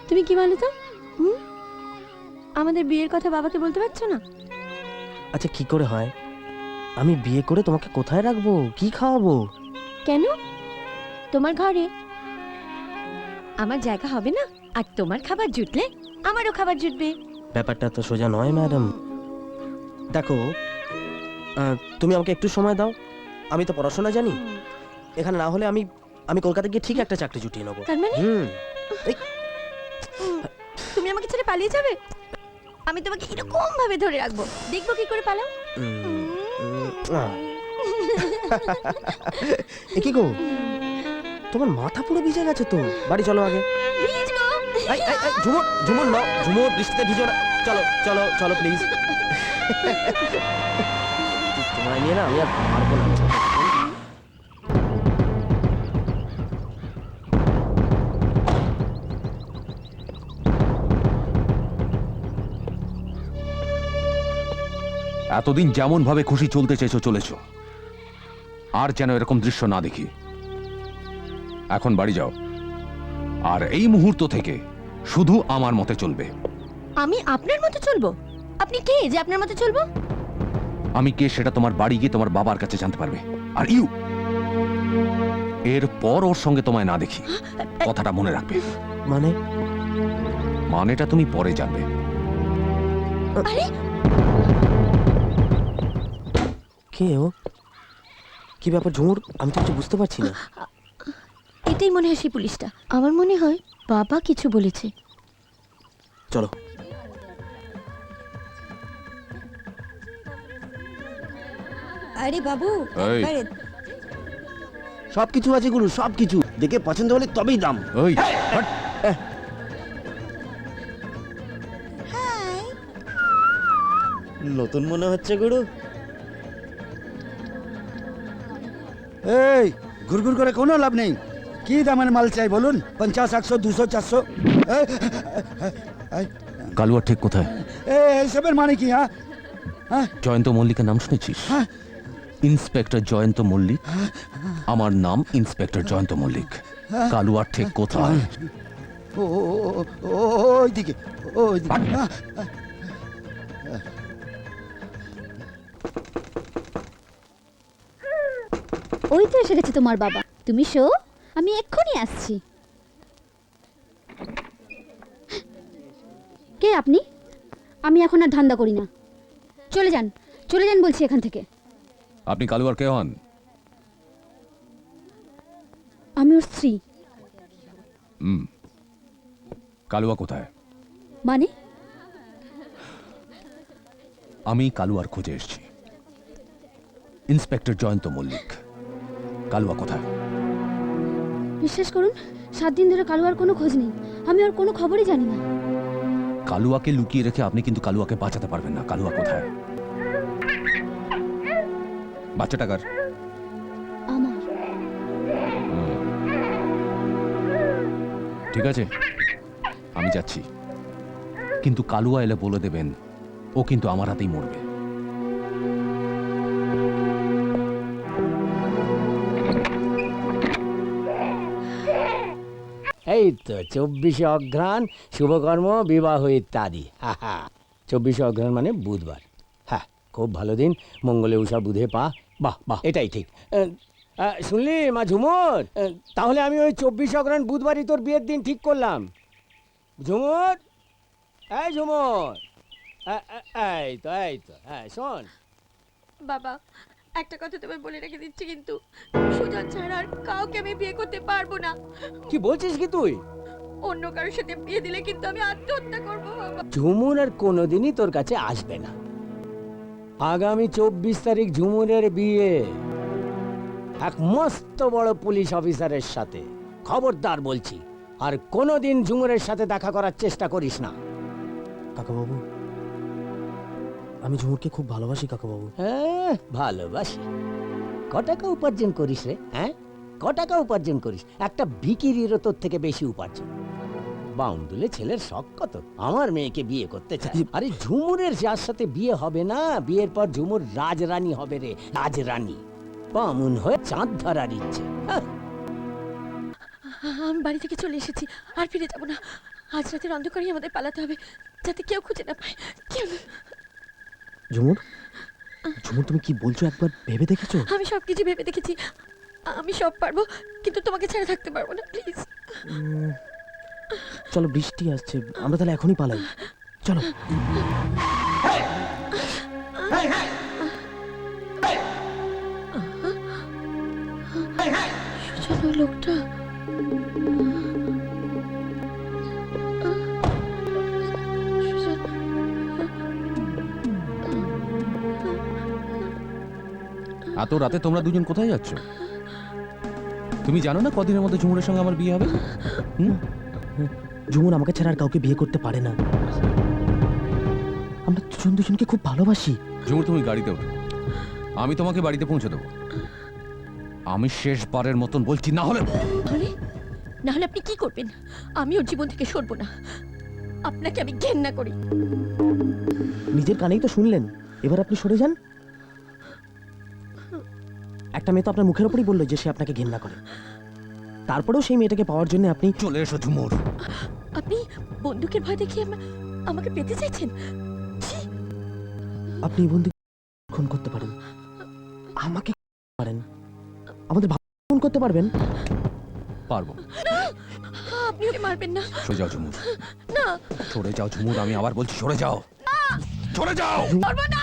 তুমি কি বলো তো? আমাদের বিয়ের কথা বাবাকে বলতে পারছো না? আচ্ছা কি করে হয়? আমি বিয়ে করে তোমাকে কোথায় রাখবো, কি খাওয়াবো? কেন? তোমার ঘরে আমার জায়গা হবে না? আর তোমার খাবার জুটলে আমারও খাবার জুটবে। ব্যাপারটা তো সোজা নয় ম্যাডাম। দেখো, তুমি আমাকে একটু সময় দাও। আমি তো পড়াশোনা জানি, এখানে না হলে আমি আমি কলকাতা গিয়ে ঠিক একটা চাকরি জুটিয়ে নেবো। তার মানে তুমি আমাকে ছেড়ে পালিয়ে যাবে? আমি তোমাকে এরকম ভাবে ধরে রাখবো, দেখবো কি করে পালাও। এ কি গো, তোমার মাথা পুরো ভিজে গেছে তো। বাড়ি চলো আগে। ভিজবো? ঝুমুর ঝুমুর নাও, ঝুমুর বৃষ্টিতে ভিজো না। চলো চলো চলো প্লিজ। তোমায় নিয়ে না আমি আর পারবো না। এতদিন যেমন ভাবে খুশি চলতে চেয়েছো চলেছো, আর যেন এরকম দৃশ্য না দেখি। এখন বাড়ি যাও, আর এই মুহূর্ত থেকে শুধু আমার মতে চলবে। আমি আপনার মতো চলবো? আপনি কে যে আপনার মতো চলবো? আমি কে সেটা তোমার বাড়ি গিয়ে তোমার বাবার কাছে জানতে পারবে। আর ইউ, এরপর ওর সঙ্গে তোমায় না দেখি, কথাটা মনে রাখবে। মানে? মানেটা তুমি পরে জানবে। আরে কে ও? কি ব্যাপার ঝুমুর? আমি তো কিছু বুঝতে পারছি না। এটাই মনে হয় সেই পুলিশটা। আমার মনে হয় বাবা কিছু বলেছে। চলো। আরে বাবু, এই। সবকিছু আছে গুরু, সবকিছু দেখে পছন্দ হলে তবেই দাম। ওই হাট। নতুন মনে হচ্ছে গুরু। এই ঘুরঘুর করে কোনো লাভ নেই। কি দামের মাল চাই বলুন? 50, 100, 200, 400? কালুয়া ঠিক কোথায়? এইসবের মানে কি? হ্যাঁ, জয়ন্ত মল্লিকের নাম শুনেছিস? ইন্সপেক্টর জয়ন্ত মল্লিক। আমার নাম ইন্সপেক্টর জয়ন্ত মল্লিক। কালুয়ার ঠিক কোথায়? ওইদিকে ওইদিকে। ওই তো এসে গেছে তোমার বাবা। তুমি শো, আমি এক্ষুনি আসছি। কে আপনি? আমি এখন আর ধান্দা করি না। চলে যান, চলে যান বলছি এখান থেকে। আপনি কালুয়ার কে হন? আমি ওর স্ত্রী। কালুয়া কোথায়? মানে? আমি কালুয়ার খোঁজে এসেছি। ইন্সপেক্টর জয়ন্ত মল্লিক। কালুয়া কোথায়? বিশ্বাস করুন, 7 দিন ধরে কালুয়ার কোনো খোঁজ নেই। আমি ওর কোনো খবরই জানি না। কালুয়াকে লুকিয়ে রেখে আপনি কিন্তু কালুয়াকে বাঁচাতে পারবেন না। কালুয়া কোথায়? বাচ্চাটা কার? আমার। ঠিক আছে, আমি যাচ্ছি, কিন্তু কালুয়া এলে বলে দেবেন ও কিন্তু আমার হাতেই মরবে। এই তো 24শে অঘ্রাণ, শুভকর্ম, বিবাহ ইত্যাদি। 24শে অঘ্রাণ মানে বুধবার। হ্যাঁ, খুব ভালো দিন, মঙ্গলে উষা বুধে পা। বাহ বাহ, এটাই ঠিক। শুনলি মা ঝুমুর, তাহলে আমি ওই 24শে অঘ্রাণ বুধবারই তোর বিয়ের দিন ঠিক করলাম। ঝুমুর, এই ঝুমুর, এই তো হ্যাঁ শোন বাবা, একটা কথা তোমায় বলে রেখে দিচ্ছি, কিন্তু সুজন ছাড়া আর কাউকে আমি বিয়ে করতে পারবো না। কি বলছিস কি তুই? অন্য কারোর সাথে বিয়ে দিলে কিন্তু আমি আত্মহত্যা করবো বাবা। ঝুমুর আর কোনোদিনই তোর কাছে আসবে না। আগামী 24 তারিখ ঝুমুরের বিয়ে এক মস্ত বড় পুলিশ অফিসারের সাথে। খবরদার বলছি, আর কোনোদিন ঝুমুরের সাথে দেখা করার চেষ্টা করিস না। কাকাবাবু, আমি ঝুমুরকে খুব ভালোবাসি কাকাবাবু। হ্যাঁ, ভালোবাসি। ক টাকা উপার্জন করিস রে? হ্যাঁ, ক টাকা উপার্জন করিস? একটা ভিকিরিরও তোর থেকে বেশি উপার্জন। বাউন্ডুলে ছেলের শখ কত, আমার মেয়েকে বিয়ে করতে চায়। আরে ঝুমুরের যার সাথে বিয়ে হবে না, বিয়ের পর ঝুমুর রাজরানী হবে রে, রাজরানী। বামুন হয়ে চাঁদ ধরার ইচ্ছে। আমি বাড়ি থেকে চলে এসেছি, আর ফিরে যাব না। আজ রাতের অন্ধকারেই আমাদের পালাতে হবে, যাতে কেউ খুঁজে না পায়। কেউ না। ঝুমুর, ঝুমুর তুমি কি বলছো একবার ভেবে দেখেছো? আমি সব কিছু ভেবে দেখেছি, আমি সব পারবো, কিন্তু তোমাকে ছেড়ে থাকতে পারবো না, প্লিজ। চলো, বৃষ্টি আসছে, আমরা তাহলে এখনই পালাই। চলো। সুজন, ওই লোকটা সুজন, এত রাতে তোমরা দুজন কোথায় যাচ্ছ? তুমি জানো না কদিনের মধ্যে ঝুমুরের সঙ্গে আমার বিয়ে হবে? ঝুমুর আমাকে ছাড়া আর কাউকে বিয়ে করতে পারে না। আমরা দুজন দুজনকে খুব ভালোবাসি। ঝুমুর, তুমি গাড়িতে ওঠো, আমি তোমাকে বাড়িতে পৌঁছে দেবো। আমি শেষবারের মতন বলছি, না হলে না হলে আপনি কি করবেন? আমি ওর জীবন থেকে সরবো না, আপনাকে আমি ঘেন্না করি। নিজের কানেই তো শুনলেন, এবার আপনি সরে যান। একটা মেয়ে তো আপনার মুখের ওপরই বললো যে সে আপনাকে ঘেন্না করে, তারপরেও সেই মেয়েটাকে পাওয়ার জন্য আপনি চলে এসো ঝুমুর। আপনি বন্দুকের ভয় দেখিয়ে আমাকে পেতে চাইছেন? ছি! আপনি এই বন্ধু খুন করতে পারেন, আমাকে পারেন, আমাদের খুন করতে পারবেন। পারবো। আপনি ওকে মারবেন না। সরে যাও ঝুমুর, না, সরে যাও ঝুমুর, আমি আবার বলছি সরে যাও, সরে যাও। করবো না।